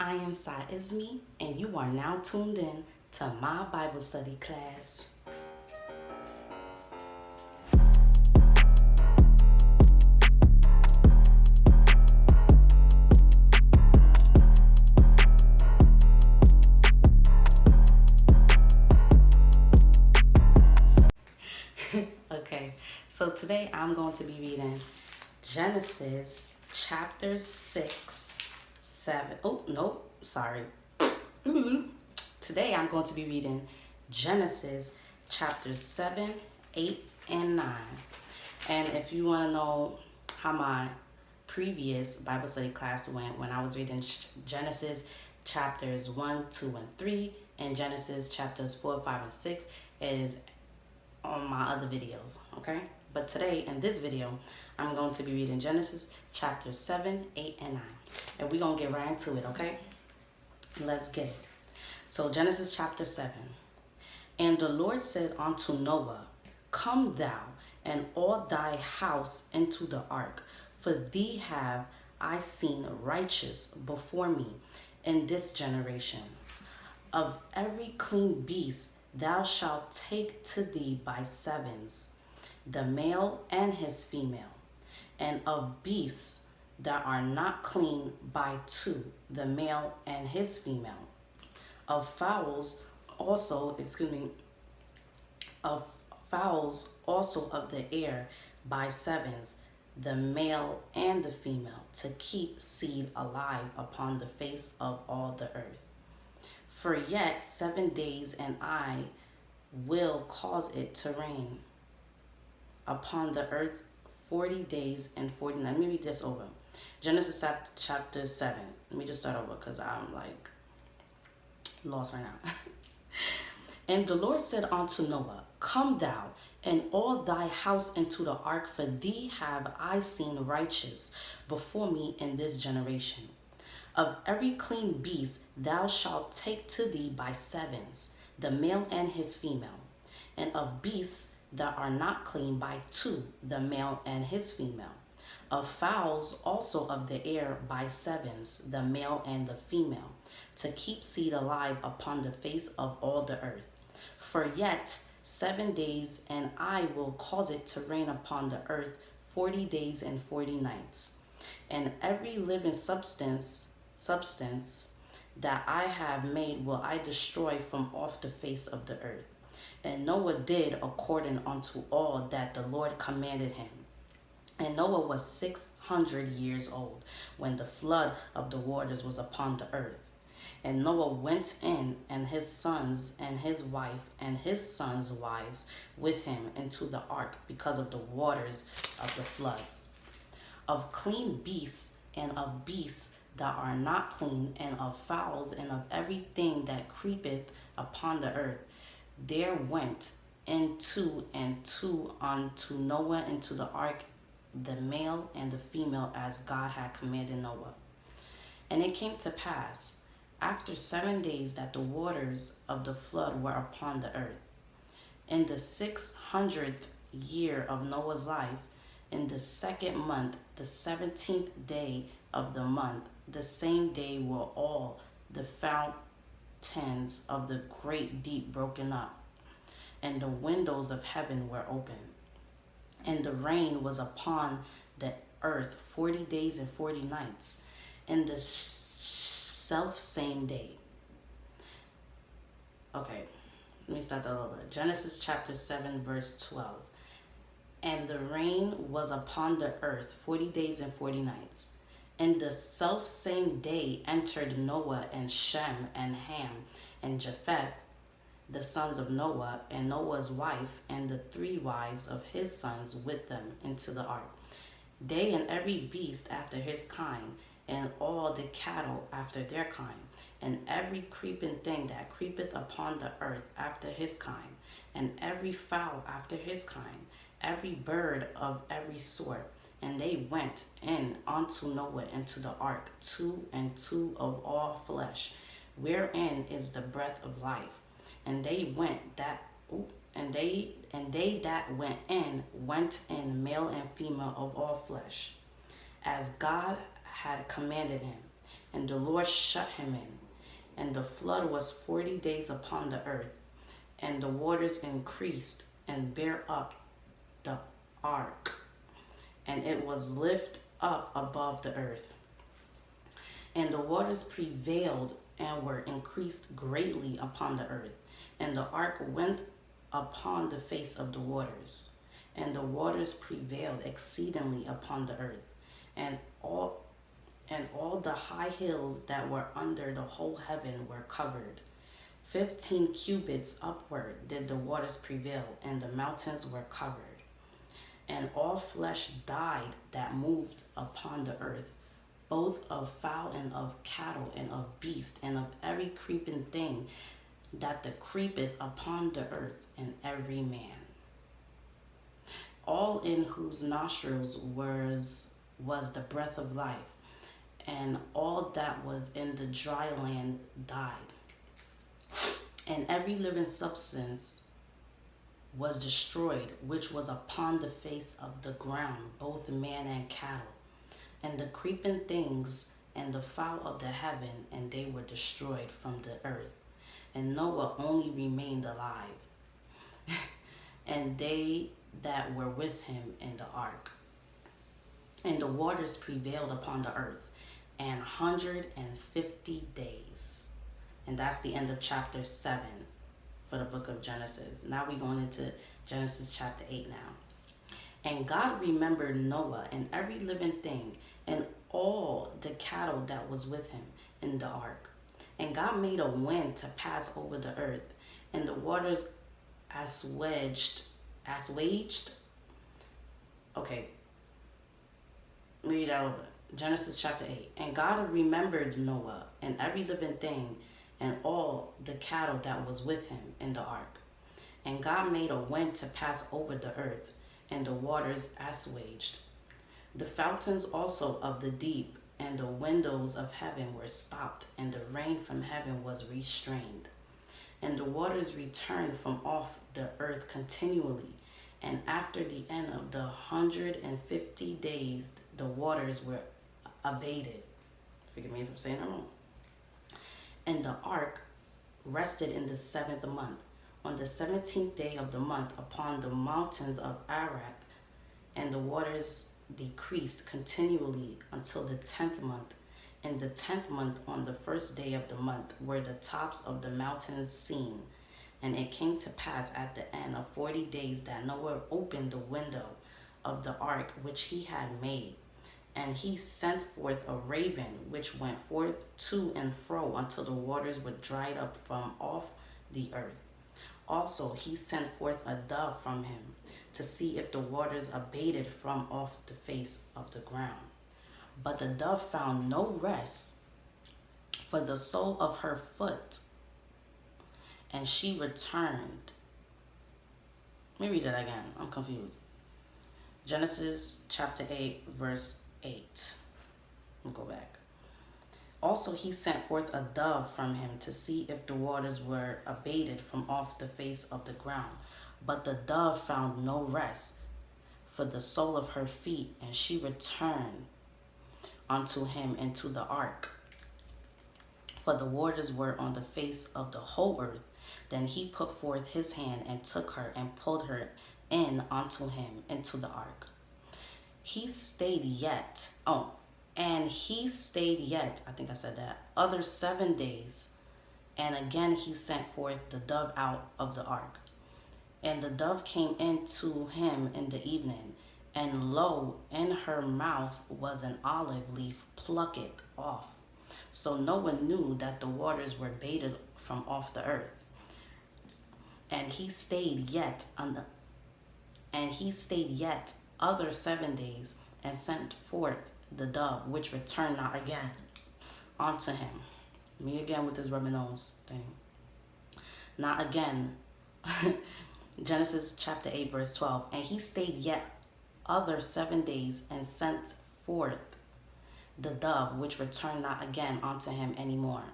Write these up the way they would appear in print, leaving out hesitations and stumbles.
I am Saiisme, and you are now tuned in to my Bible study class. Okay, so today I'm going to be reading Genesis chapter 6, 7. Oh, no, sorry. Today I'm going to be reading Genesis chapters 7, 8, and 9. And if you want to know how my previous Bible study class went when I was reading Genesis chapters 1, 2, and 3, and Genesis chapters 4, 5, and 6, is on my other videos, okay? But today, in this video, I'm going to be reading Genesis chapters 7, 8, and 9. And we're going to get right into it, okay? Let's get it. So Genesis chapter 7. And the Lord said unto Noah, Come thou and all thy house into the ark, for thee have I seen righteous before me in this generation. Of every clean beast thou shalt take to thee by sevens, the male and his female, and of beasts that are not clean by two, the male and his female. Of fowls also, of fowls also of the air by sevens, the male and the female, to keep seed alive upon the face of all the earth. For yet 7 days, and I will cause it to rain upon the earth 40 days and 49. Let me read this over. Genesis chapter 7. Let me just start over because I'm like lost right now. And the Lord said unto Noah, Come thou and all thy house into the ark, for thee have I seen righteous before me in this generation. Of every clean beast thou shalt take to thee by sevens, the male and his female, and of beasts that are not clean by two, the male and his female. Of fowls also of the air by sevens, the male and the female, to keep seed alive upon the face of all the earth. For yet 7 days, and I will cause it to rain upon the earth 40 days and 40 nights. And every living substance that I have made will I destroy from off the face of the earth. And Noah did according unto all that the Lord commanded him. And Noah was 600 years old when the flood of the waters was upon the earth. And Noah went in, and his sons and his wife and his sons' wives with him into the ark, because of the waters of the flood. Of clean beasts and of beasts that are not clean, and of fowls and of everything that creepeth upon the earth, there went into unto Noah into the ark the male and the female, as God had commanded Noah. And it came to pass after 7 days that the waters of the flood were upon the earth. In the 600th year of Noah's life, in the 2nd month, the 17th day of the month, the same day were all the fountains of the great deep broken up, and the windows of heaven were open. And the rain was upon the earth 40 days and 40 nights, in the self same day. Okay, let me start that over. Genesis chapter 7, verse 12. And the rain was upon the earth 40 days and 40 nights. In the self same day entered Noah and Shem and Ham and Japheth, the sons of Noah, and Noah's wife, and the 3 wives of his sons with them into the ark. They and every beast after his kind, and all the cattle after their kind, and every creeping thing that creepeth upon the earth after his kind, and every fowl after his kind, every bird of every sort. And they went in unto Noah into the ark, 2 and 2 of all flesh, wherein is the breath of life. And they that went in, male and female of all flesh, as God had commanded him. And the Lord shut him in. And the flood was 40 days upon the earth. And the waters increased and bare up the ark, and it was lifted up above the earth. And the waters prevailed and were increased greatly upon the earth. And the ark went upon the face of the waters. And the waters prevailed exceedingly upon the earth. And all the high hills that were under the whole heaven were covered. 15 cubits upward did the waters prevail, and the mountains were covered. And all flesh died that moved upon the earth, both of fowl and of cattle and of beast and of every creeping thing that creepeth upon the earth, and every man. All in whose nostrils was the breath of life, and all that was in the dry land died. And every living substance was destroyed, which was upon the face of the ground, both man and cattle, and the creeping things and the fowl of the heaven, and they were destroyed from the earth. And Noah only remained alive, and they that were with him in the ark. And the waters prevailed upon the earth 150 days. And that's the end of chapter 7 for the book of Genesis. Now we're going into Genesis chapter 8 now. And God remembered Noah and every living thing and all the cattle that was with him in the ark. And God made a wind to pass over the earth, and the waters assuaged. Okay, read that over. Genesis chapter 8. And God remembered Noah and every living thing and all the cattle that was with him in the ark. And God made a wind to pass over the earth, and the waters assuaged. The fountains also of the deep and the windows of heaven were stopped, and the rain from heaven was restrained. And the waters returned from off the earth continually. And after the end of the 150 days, the waters were abated. Forgive me if I'm saying that wrong. And the ark rested in the 7th month, on the 17th day of the month, upon the mountains of Ararat. And the waters decreased continually until the 10th month. In the 10th month, on the first day of the month, were the tops of the mountains seen. And it came to pass at the end of 40 days that Noah opened the window of the ark which he had made. And he sent forth a raven, which went forth to and fro until the waters were dried up from off the earth. Also he sent forth a dove from him, to see if the waters abated from off the face of the ground. But the dove found no rest for the sole of her foot, and she returned. Let me read it again. I'm confused. Genesis chapter 8, verse 8. We'll go back. Also he sent forth a dove from him to see if the waters were abated from off the face of the ground. But the dove found no rest for the sole of her feet, and she returned unto him into the ark. For the waters were on the face of the whole earth. Then he put forth his hand and took her and pulled her in unto him into the ark. He stayed yet, I think I said that, other 7 days. And again he sent forth the dove out of the ark. And the dove came into him in the evening, and lo, in her mouth was an olive leaf plucked off. So Noah knew that the waters were abated from off the earth. And he stayed yet other 7 days, and sent forth the dove, which returned not again unto him. Me again with this rubber nose thing. Not again. Genesis chapter 8, verse 12. And he stayed yet other 7 days, and sent forth the dove, which returned not again unto him any more.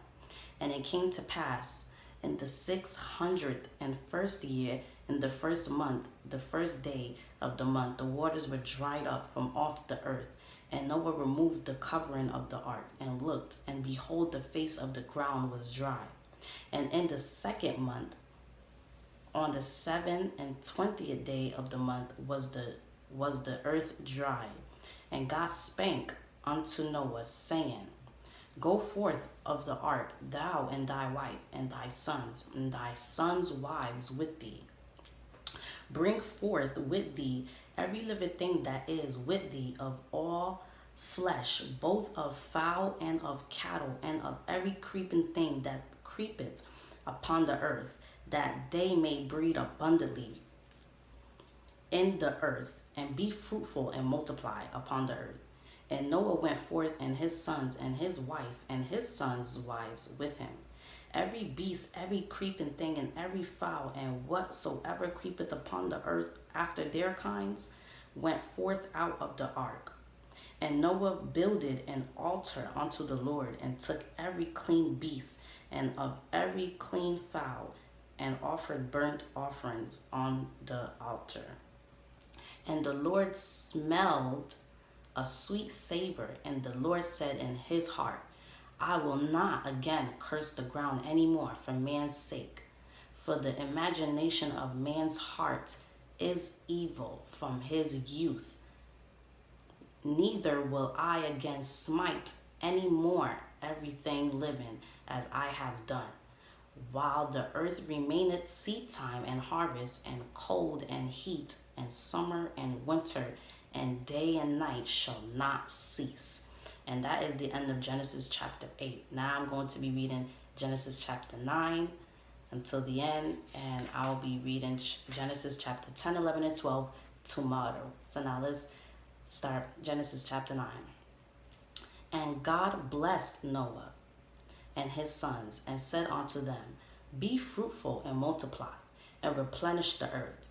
And it came to pass in the 601st year, in the first month, the first day of the month, the waters were dried up from off the earth, And Noah removed the covering of the ark and looked, and behold, the face of the ground was dry. And in the second month, on the 7th and 20th day of the month, was the earth dry. And God spake unto Noah, saying, Go forth of the ark, thou and thy wife, and thy sons' wives with thee. Bring forth with thee every living thing that is with thee of all flesh, both of fowl and of cattle, and of every creeping thing that creepeth upon the earth, that they may breed abundantly in the earth, and be fruitful and multiply upon the earth. And Noah went forth, and his sons, and his wife, and his sons' wives with him. Every beast, every creeping thing, and every fowl, and whatsoever creepeth upon the earth after their kinds, went forth out of the ark. And Noah builded an altar unto the Lord, and took every clean beast, and of every clean fowl, and offered burnt offerings on the altar. And the Lord smelled a sweet savor, and the Lord said in his heart, I will not again curse the ground any more for man's sake, for the imagination of man's heart is evil from his youth. Neither will I again smite any more everything living as I have done, while the earth remaineth seed time and harvest, and cold and heat, and summer and winter, and day and night shall not cease. And that is the end of Genesis chapter 8. Now I'm going to be reading Genesis chapter 9 until the end, and I'll be reading Genesis chapter 10, 11, and 12 tomorrow. So now let's start Genesis chapter 9. And God blessed Noah and his sons, and said unto them, Be fruitful and multiply, and replenish the earth.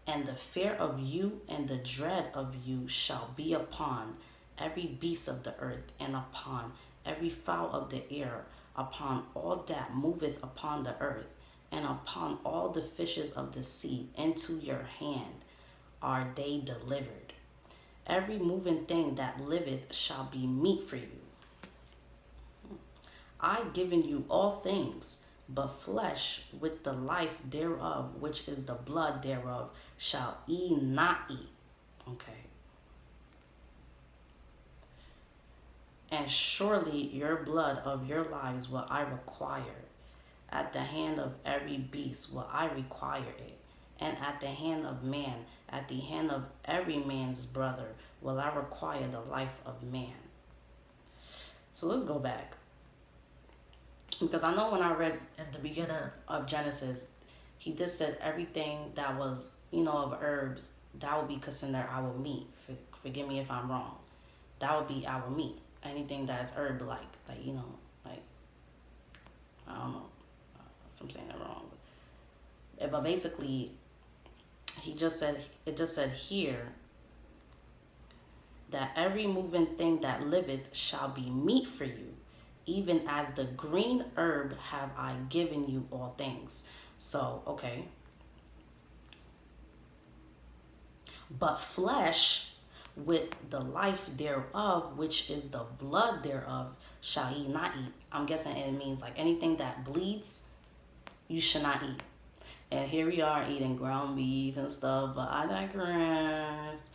And the fear of you and the dread of you shall be upon every beast of the earth, and upon every fowl of the air, upon all that moveth upon the earth, and upon all the fishes of the sea. Into your hand are they delivered. Every moving thing that liveth shall be meat for you. I given you all things, but flesh with the life thereof, which is the blood thereof, shall ye not eat. Okay. And surely your blood of your lives will I require. At the hand of every beast will I require it. And at the hand of man, at the hand of every man's brother, will I require the life of man. So let's go back. Because I know when I read at the beginning of Genesis, he just said everything that was, of herbs, that would be considered our meat. Forgive me if I'm wrong. That would be our meat. Anything that's herb-like, I don't know if I'm saying it wrong. But basically, it just said here that every moving thing that liveth shall be meat for you. Even as the green herb have I given you all things. So, okay. But flesh with the life thereof, which is the blood thereof, shall ye not eat. I'm guessing it means like anything that bleeds, you should not eat. And here we are eating ground beef and stuff, but I digress.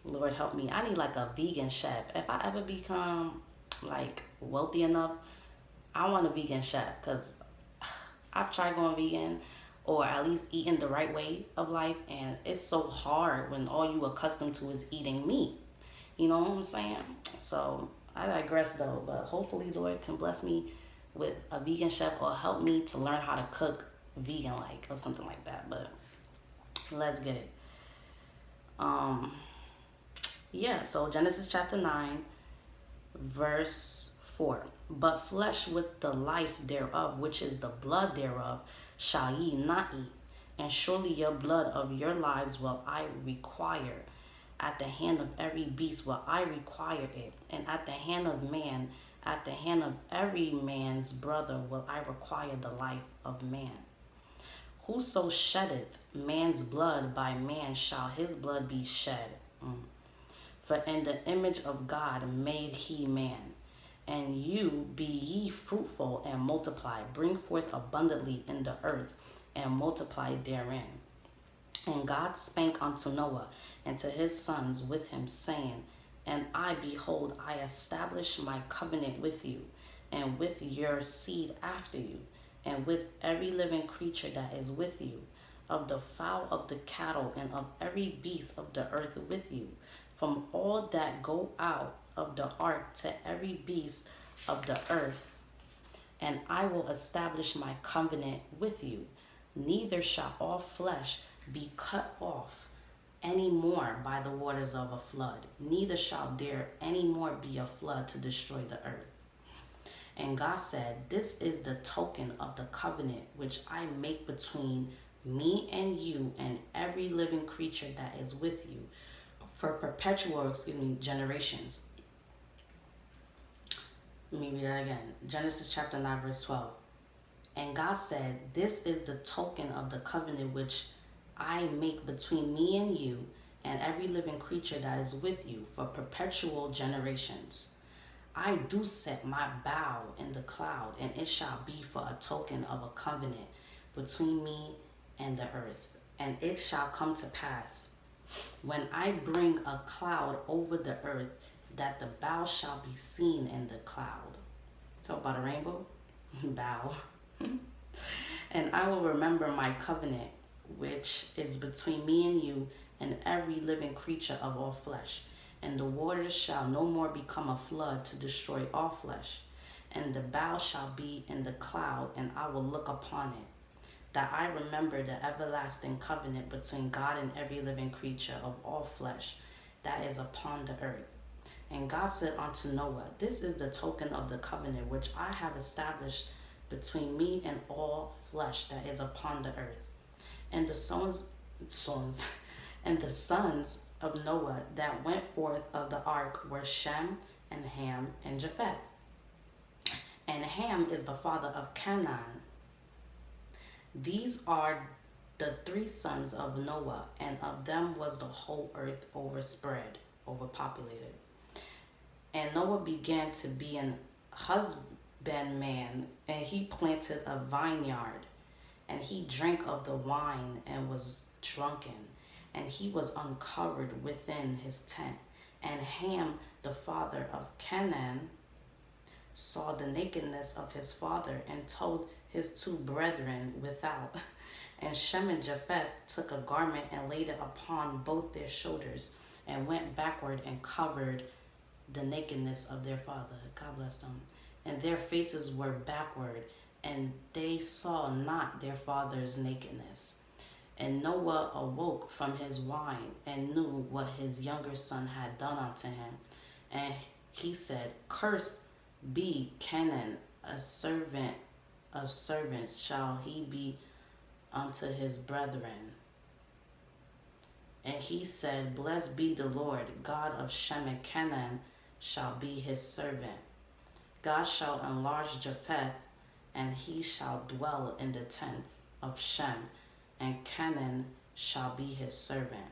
Lord help me. I need like a vegan chef. If I ever become like wealthy enough, I want a vegan chef, because I've tried going vegan, or at least eating the right way of life, and it's so hard when all you accustomed to is eating meat. You know what I'm saying? So I digress though, but hopefully Lord can bless me with a vegan chef, or help me to learn how to cook vegan like, or something like that. But let's get it. So Genesis chapter 9 verse 4. But flesh with the life thereof, which is the blood thereof, shall ye not eat. And surely your blood of your lives will I require. At the hand of every beast will I require it. And at the hand of man, at the hand of every man's brother will I require the life of man. Whoso sheddeth man's blood, by man shall his blood be shed. For For in the image of God made he man. And you be ye fruitful and multiply, bring forth abundantly in the earth, and multiply therein. And God spake unto Noah and to his sons with him, saying, And I, behold, I establish my covenant with you, and with your seed after you, and with every living creature that is with you, of the fowl of the cattle, and of every beast of the earth with you, from all that go out of the ark to every beast of the earth. And I will establish my covenant with you. Neither shall all flesh be cut off any more by the waters of a flood, neither shall there any more be a flood to destroy the earth. And God said, This is the token of the covenant which I make between me and you and every living creature that is with you for perpetual, generations. Let me read that again. Genesis chapter 9, verse 12. And God said, This is the token of the covenant which I make between me and you and every living creature that is with you for perpetual generations. I do set my bow in the cloud, and it shall be for a token of a covenant between me and the earth. And it shall come to pass, when I bring a cloud over the earth, that the bow shall be seen in the cloud. Talk about a rainbow? Bow. And I will remember my covenant, which is between me and you and every living creature of all flesh. And the waters shall no more become a flood to destroy all flesh. And the bow shall be in the cloud, and I will look upon it, that I remember the everlasting covenant between God and every living creature of all flesh that is upon the earth. And God said unto Noah, This is the token of the covenant which I have established between me and all flesh that is upon the earth. And the sons of Noah that went forth of the ark were Shem and Ham and Japheth. And Ham is the father of Canaan. These are the three sons of Noah, and of them was the whole earth overpopulated. And Noah began to be an husbandman, and he planted a vineyard, and he drank of the wine and was drunken, and he was uncovered within his tent. And Ham, the father of Canaan, saw the nakedness of his father and told his two brethren without. And Shem and Japheth took a garment and laid it upon both their shoulders, and went backward and covered the nakedness of their father. God bless them. And their faces were backward, and they saw not their father's nakedness. And Noah awoke from his wine, and knew what his younger son had done unto him. And he said, Cursed be Canaan, a servant of servants shall he be unto his brethren. And he said, Blessed be the Lord, God of Shem, and Canaan shall be his servant. God shall enlarge Japheth, and he shall dwell in the tents of Shem, and Canaan shall be his servant.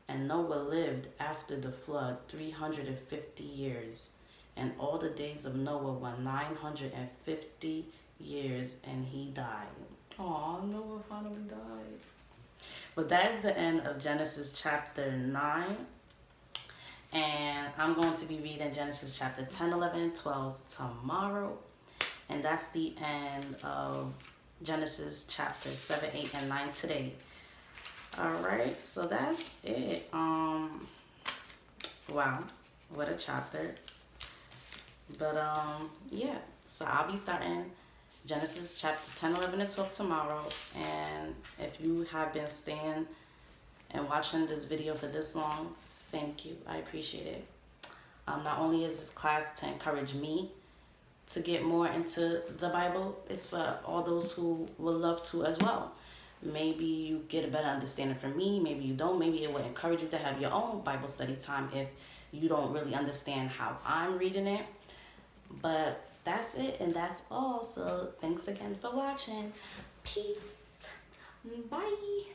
And Noah lived after the flood 350 years, and all the days of Noah were 950 years, and he died. Aw, Noah finally died. But that is the end of Genesis chapter 9. And I'm going to be reading Genesis chapter 10, 11, 12 tomorrow. And that's the end of Genesis chapters 7, 8, and 9 today. Alright, so that's it. Wow, what a chapter. But yeah, so I'll be starting Genesis chapter 10, 11, and 12 tomorrow. And if you have been staying and watching this video for this long, thank you. I appreciate it. Not only is this class to encourage me to get more into the Bible, it's for all those who would love to as well. Maybe you get a better understanding from me. Maybe you don't. Maybe it would encourage you to have your own Bible study time if you don't really understand how I'm reading it. But that's it, and that's all. So thanks again for watching. Peace. Bye.